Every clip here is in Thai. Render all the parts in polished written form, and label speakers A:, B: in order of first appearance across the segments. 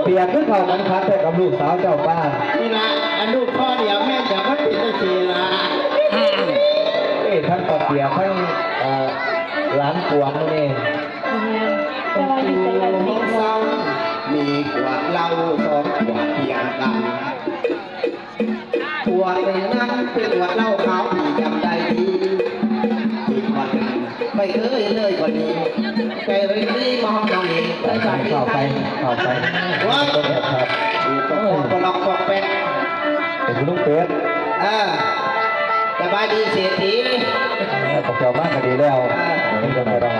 A: เปียกขึ้นเขามันคัดแต่กับลูกสาวเจ้าป้า
B: นี่ละอันลูกพ่อเดียวแม่จะไม่ติดตะชีละ
A: ท่านปะเปียกให้ร้านกวางนี่
B: ของเรามีขวดเหล้าสองขวดเทียงกันขวดหนึ่งนั้นเป็นขวดเหล้าขาวที่จำได้ดีอีกขวดหนึ่งไปเลยกว่านี้ไปเรื่อยๆมองน้องนี่ไป
A: เข้าไป
B: ว้าวก็ล็อกก็แป๊ก
A: เป็นลูกเป็ด
B: สบายดีเสียที
A: ปกเจ้าบ้านก็ดีแล้วนี่ก็ไม่ต้อง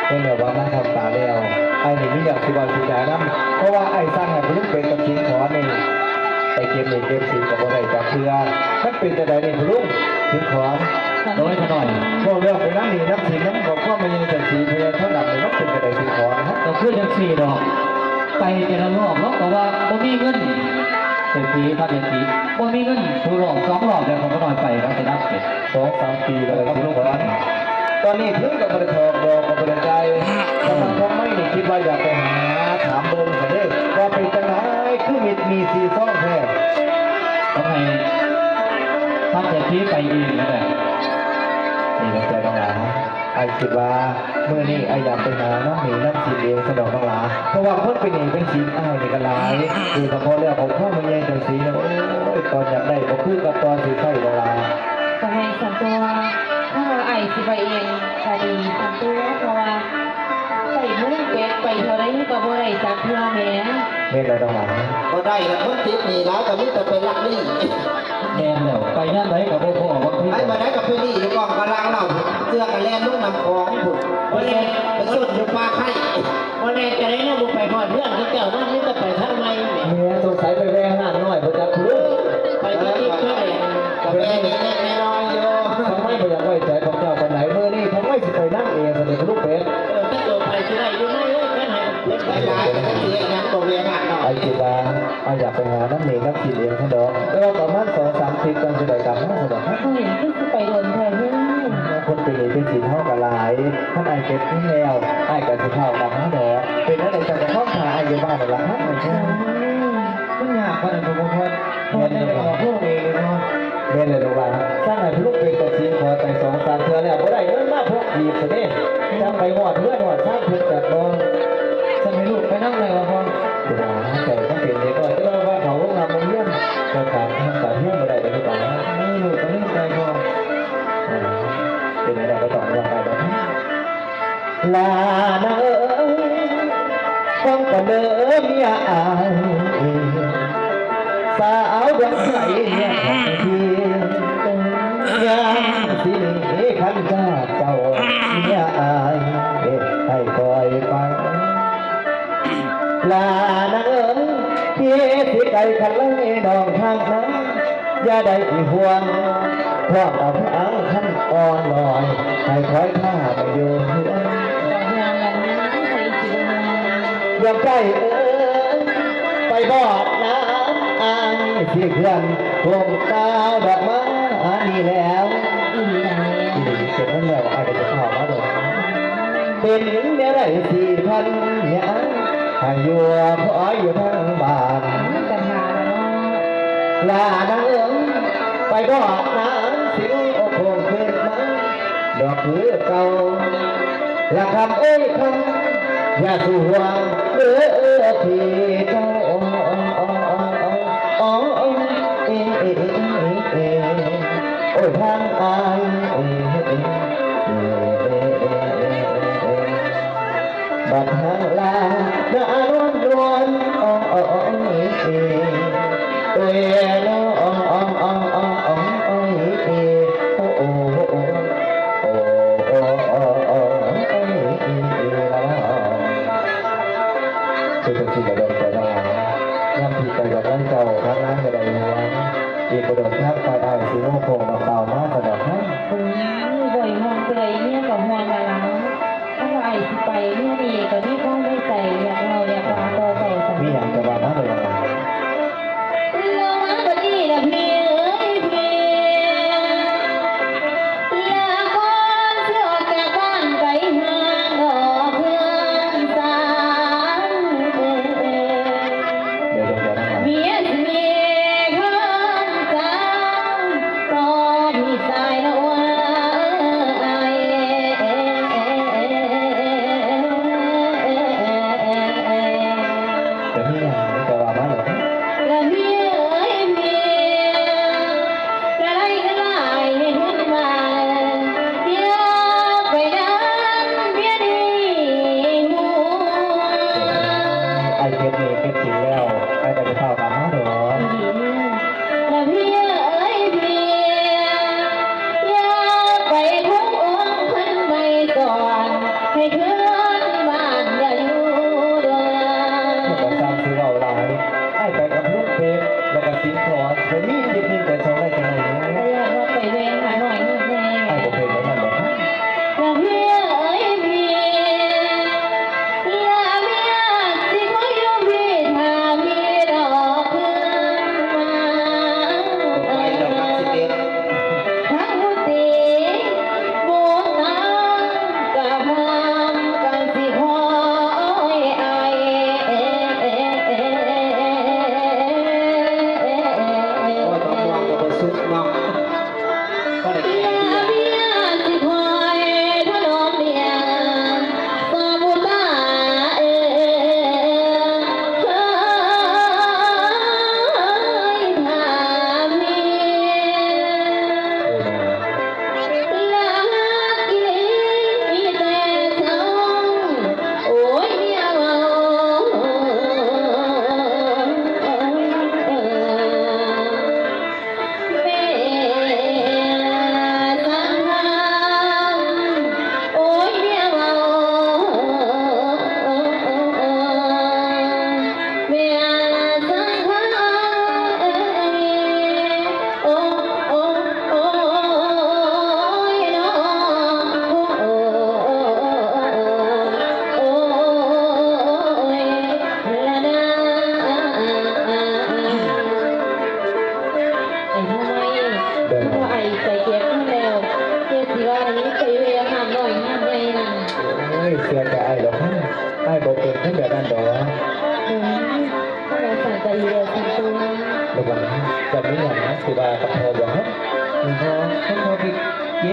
A: นี่เหนือว่านั่งทำตาแล้วไอ้นี่มีอย่างสิบวันสิจ่ายน้ำเพราะว่าไอ้สร้างให้ลูกเป็ดกับสิงขอนี่ไปเกมหนึ่งเกมสี่กับอะไรจากเพื่อถ้าเป็นแต่ใดนี่ลูกสิงขอ
C: น้อยหน่อย
A: พวกเรื่องไปนั่งนี่นับสิงน้ำบอกว่ามันยังจะสีเพื่อเท่านั้นเลยนับเป็นแต่ใดสิงขอนะ
C: ก็ขึ้นยังสี่ดอกไปแต่ละรอบแล้วก็ว่าบ่มีเงินเป็นปีถ้าเป็นปีบ่มีเงินผู้รอบ2 รอบแล้วเขาก็นอนไปแล้วจะนับเป็น
A: 2-3 ปีเลยสิลูกหลานตอนนี้ถึงกับบริทองดอกกับบริใจแต่ทางคงไม่ได้คิดว่าอยากไปหาถามเบิ่งกันเด้ว่าเป็นจังไงคือมีซีซ่องแท้
C: ต้องให้ท่านเศรษฐีไปเองนั่นแหละ
A: นี่นะใจน้องหลาไอ้คิดว่าเมื่อนี้ไอ้อยากไปหาน้ำหนีน้ำสีเองสนองน้องหลาเพราะว่าคนเป็นหนีเป็นสีอ้ายนี่ก็หลายคือเฉพาะเรื่องของพ่อมันแย่งจังสีนะโอ้ยตอนอยากได้ก็คือกับตอนสีไข่น้องหลา
D: ก็ให้สันตัวถ้าว่าไอ้สิไปเองก็ดีสันตัวเพราะว่าใส่เมืองเป็ดไปเท่าไรก็บ่ได้จักเทื่อแหม่
A: เม่นเลยน้องหลา
B: ก็ได้แล้วคนติดหนี่แล้วก็มีแต่ไปรักนี่
C: แม่นแล้วไปย่านไหนกับพ่อบางที
B: ไอ้มาได้กับพี่นี่อยู่กองกำลังเราเสื้อกระแลนลูกนำของผุดไปสุดอยู่ปลาไข่
E: วันนี้จะได้นะบุกไปพอดเพื่อนที่เจ้านั่นนี่จะไปทำไมเนี่ย
A: เมียสงสัยไปแวงหน้าหน่อยเพราะจะครู
E: ไปที่นี่ก็เลย
B: กับแม่นี่แน่นอนอยู่
A: ทำไมไม่อยากไว้ใจของเจ้าคนไหนเมื่อนี้ผมไม่สิไปนั่งเองเลยลูกเป็ด
E: ถ้าตัวไปที่ไหนอยู่ไม่เลยก็ให้เล็ก
B: ไปหลายแต่ก็เสียยังตัวเรียนหนักหน่อ
A: ไอ้
B: ย
A: คิดว่าไอ้อยากไปหาน้ำหนีน้ำสีเองทั้งดอกแต่ว่าประมาณ2-3 ปีก่อนจะได้กลับมาสะดอก
D: เฮ้ยคือสิไปโดนแท้เฮ้ย
A: คนเป็นหนี้เป็นสินเท่ากับหลายท่านไอ้เก็บนี่แล้วไอ้กับสิเข้ากับห้าดอกเป็นอะไรแต่จะเข้าหาไอ้อยู่บ้านหลังนั้นเหมือนกัน
C: มันยากขนาดผมพอพอได้ออกพวกเองเลยเนาะ
A: เม่นเลยลูกหลานสร้างให้ลูกเป็นตัวจริงพอไป2-3 เทื่อแล้วบ่ได้เงินมาพวกดีบซะเด้จังไปหอดเพื่อนหอดสร้างเพิ่นจัดบ่
C: ฉันให้ลูกไปนั่งเลยว่าพ่อ
A: เดี๋ยวนะแต่ต้องเป็นเด็กน้อยแต่ว่าเขานำมาเยี่ยมก็การทำการเยี่ยมบ่ได้เลยลูกหลาน
C: นี่ลูกก็เล่นใจพ่อ
A: เป็นอะไรก็ต้องว่าไปแบบนี้ลานะเอ้ยฟังกันเด้อเมียอายสาวดวงใสเนี่ยของพี่ยามสินี้ขันจ้าเจ้าเมียอายให้คอยฟังลานะเอ้ยพี่สิไก่ขันเลยน้องทางนั้นอย่าได้ห่วงพร้อมเอาอังขันอ่อนลอยให้คอยข้าไปอยู่เพื่อน
D: ก็ห่วงกันนี่ใส่สิบ่ห่วง
A: ยอมใจไปบอกน้ำอายที่เพื่อนพวกดาวดอกไม้นี่แล้ว
D: อีหลีไหน
A: เป็นนั่นแล้วอายจะเข้ามาเลยเป็นเมื่อไรสี่พันเนี่ยให้อยู่พออยู่ทางบ้าน
D: กันหาแล้วเนาะ
A: ลานางไปบอกน้ำสิวโอ้โหขึ้นมาดอกคือเก่าละคำคำอย่าสู่ห่วงที่เจ้าโอ้ยทางอายบัดทางลาหน้านวลนวลโอ้ยน้คือเป็นสิ่งเดิมแต่ละย่ำผิดไปกับร่างเก่าทั้งนั้นก็ได้หัวอีกประเดิมทักไปได้สิโมโคงมาเปล่ามากกระดอกให้
D: โอ้ยบ่อยห่วงเกยเนี่ยก็ห่วงละล้างถ้าว่าไอ้สิไปเนี่ยนี่ก็มีความได้ใจอยากเราอยากลาต่อใจสัน
A: มีอย่างจะว่ามาเลยนะ
D: เรื่อง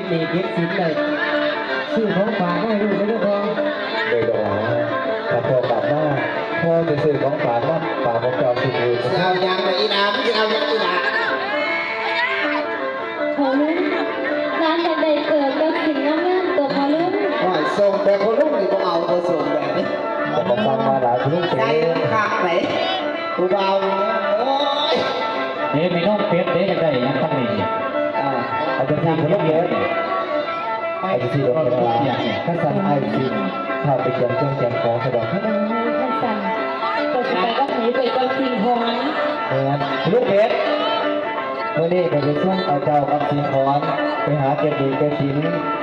C: หนีเก็บสินเลยซื้อของฝากให้ลูกไม่ได้พอ
A: โดยดอกแต่พอกลับมาพ่อจะซื้อของฝากว่าฝากของเจ้าสิบู
B: จะเอายังไงอีน้ำจะเอายังอีน้
D: พอลุงร้านใดๆเกิดก็สิ่งงามๆตัวพอลุง
B: ำว่าส่งแบบคนลูกนี่ก็เอาตัวส่งแบบนี้
A: แต่ผมฟังมาหลายทุก
B: ใจ
A: ปี
B: มันขาดไหนกูเบาโอ้ย
C: เฮ้ยไม่ต้องเป็ดเด้จะได้ยังตั้งนี่
A: อาจจะทำขนมเยอะอาจจะที่โรงพยาบาลถ้าสั่งไอซีถ้าไปเกี่ยวเครื่องแกงของสะดวก
D: ท่านสั่งตัวจะไปก็หนีไปก็สิ่งของ
A: ลูกเพชรเมื่อนี้ก็จะช่วงเอาเจ้ากับสิงคอนไปหาเก็บดีเก็บสิน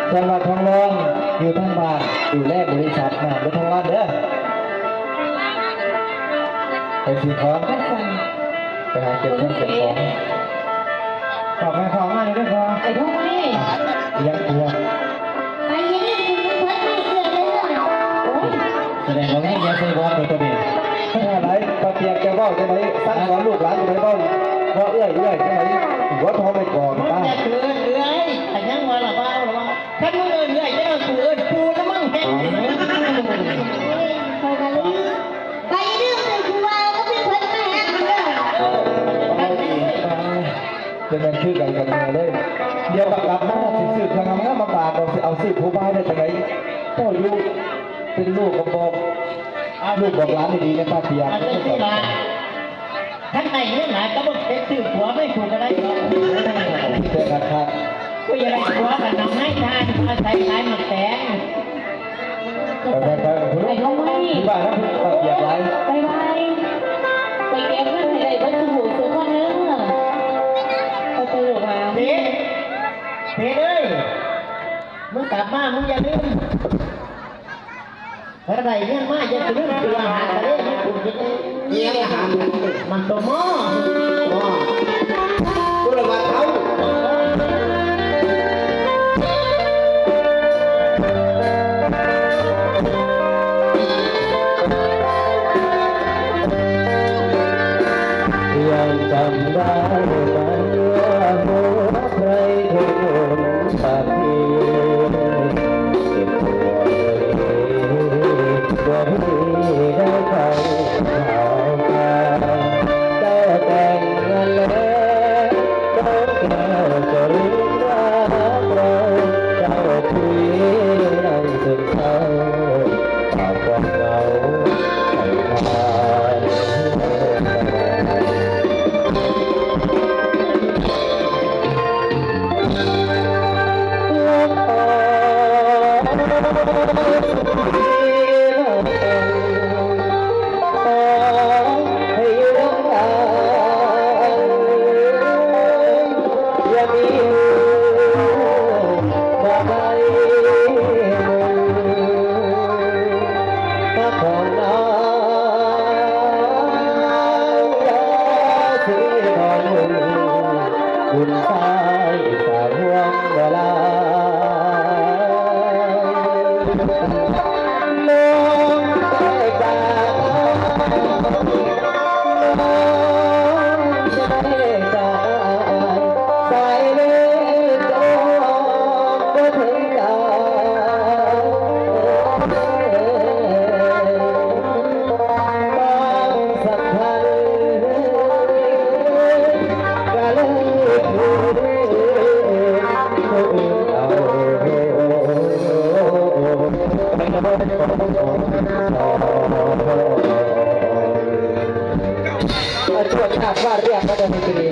A: ส่วนว่าทองรองอยู่ทั้งบ้านอยู่แรกบริษัทนะหรือทางวัดเด้อไปสิงคอน
D: ท่านสั่ง
A: ไปหาเก็บเครื่องเก็บของ
C: ขอบไปขอมาเลยด้วยพอ
D: ไอ้พวกนี้
A: ยังกลัว
D: ไปยินดีคุณพัดไม่เกิดเลยโอ้ย
C: แสดงว่าไม่ยังใส่บอลตัวนี้
A: ถ้าอะไรปะเปียกแกว่าจะไหนตั้งสอนลูกหลานจะไหนบ้างพอเอื้อยจะไหนหัวทองไปก่อน
E: มึง
A: ป้า
E: จะเกินเรื่อยแต่ยังมาละบ้าละบ้าถ้ามึงเอินเรื่อยจะเอากูเอินปูแล้วมึงเห็น
D: ไปกันเลยไปเรื่องเลยครูว่าก็เป็นคนมาหาคุณเลย
A: จะเป็นชื่อกันกันเลย เดี๋ยวกลับมาสิสื่อทางงานมาฝากเราเอาสื่อผู้บ้านได้จากไหนพ่ออยู่เป็นลูกของบอกลูกบอกร้านดีๆนะป้าเปียก
E: อันนี้ที่ละท่านไหนเนี่ยหนาก็บอกเป็นสื่อหัวไม่ถูกอะไรหรอก
A: เจอกันครับ
E: กูยังไงหัวกันน้องให้ทานอาศัยขายหมักแตง
A: ไปที่บ้านนะป้าเปียกไร
D: ไปไปเก็บเงินให้ได้ก็ถูกสุดคนนึงไปหลงมา
E: เพชรเอ้ยมึงกลับมามึงอย่าลืมอะไรเนี่ยมาอย่าลืมตัวอาหารทะเลให้กูกิน
B: เยี่ยมอาหารมัน
E: มันตัวหม้อ
B: กูระวังเขา
A: ยังจำได้ไหมว่าหัวใครเคยโดนปากทีเก็บตัวตัวพี่ได้ฟังข่าวมาเจ้าแต่งงานแล้วน้องแก้วจะรู้รักเราเจ้าคุยนั่งจนเศร้าฝากความเหงาให้ผ่าน คุณสายสาวห่วงเวลาน้องใจกาน้องใจกาสายเลือดจองก็ถึงกาต้องสักพันก็เลยตรวจหนักว่าเรียกมาโดนคดี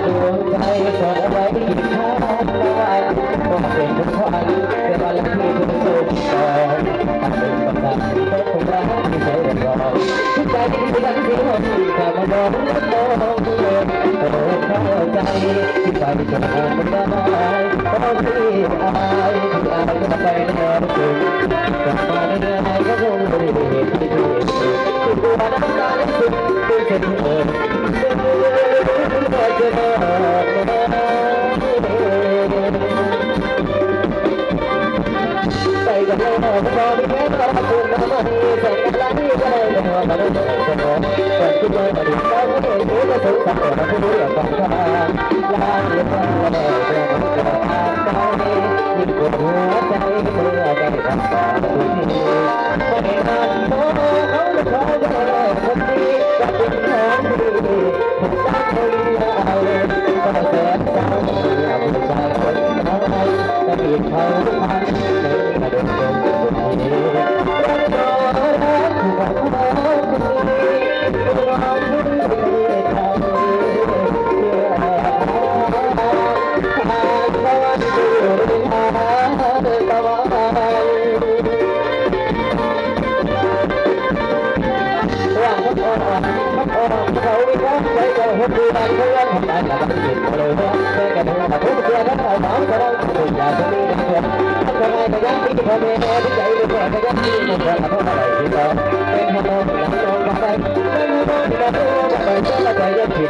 A: ดวงใจสอนไว้ที่ข้างบ้านต้องเป็นทุกวันเป็นวันที่ทุกสุขต่อตั้งเป็นกำลังต้องคงรักที่ใจรอทุกใจที่ดังเสียงแต่มาบอกมองเลยโอ้เข้าใจที่ไปจนมันได้เพราะที่อายก็ไปแล้วสุดกลับมาได้ไงก็คงไม่ได้เห็นที่ที่ตัวน้ำตาสุดเป็นเช่นเดิมเจอ
E: Hãy subscribe cho kênh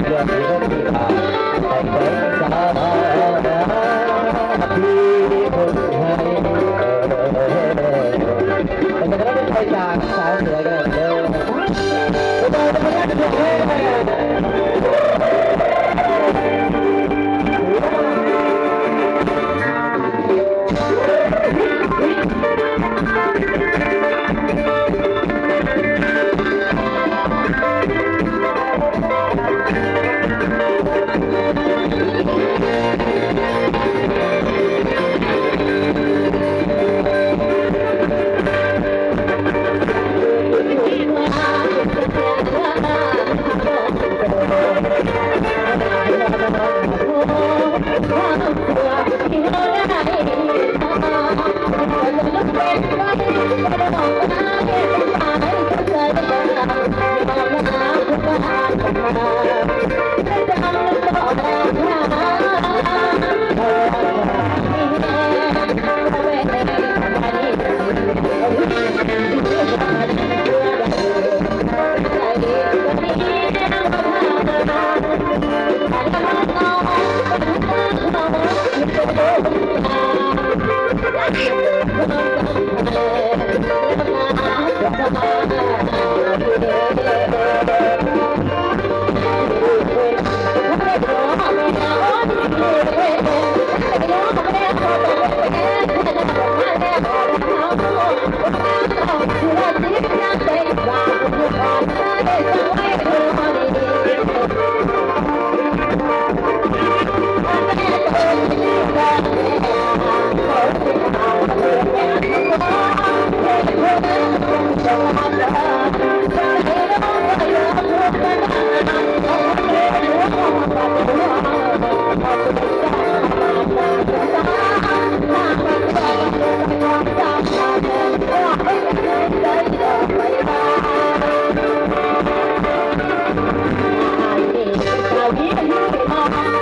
E: Ghiền Mì Gõ để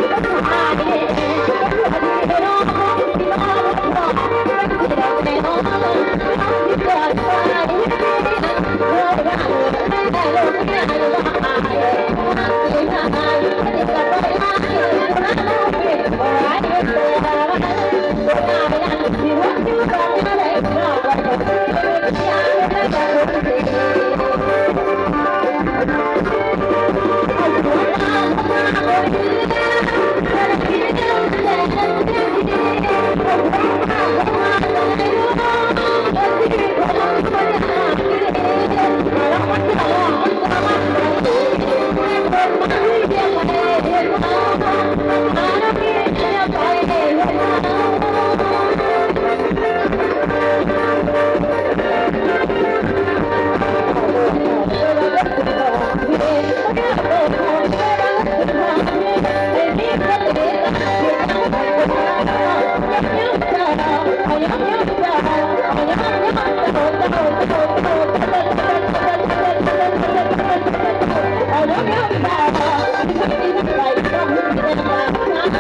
E: không bỏ lỡ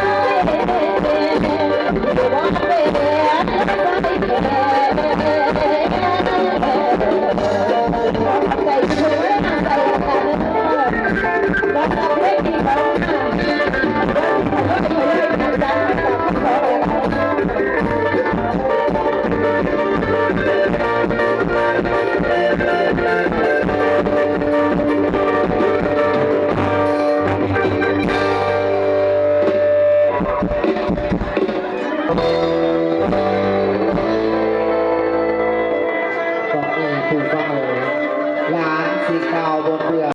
B: สู่เสมอหลานสีขาวบนเรือ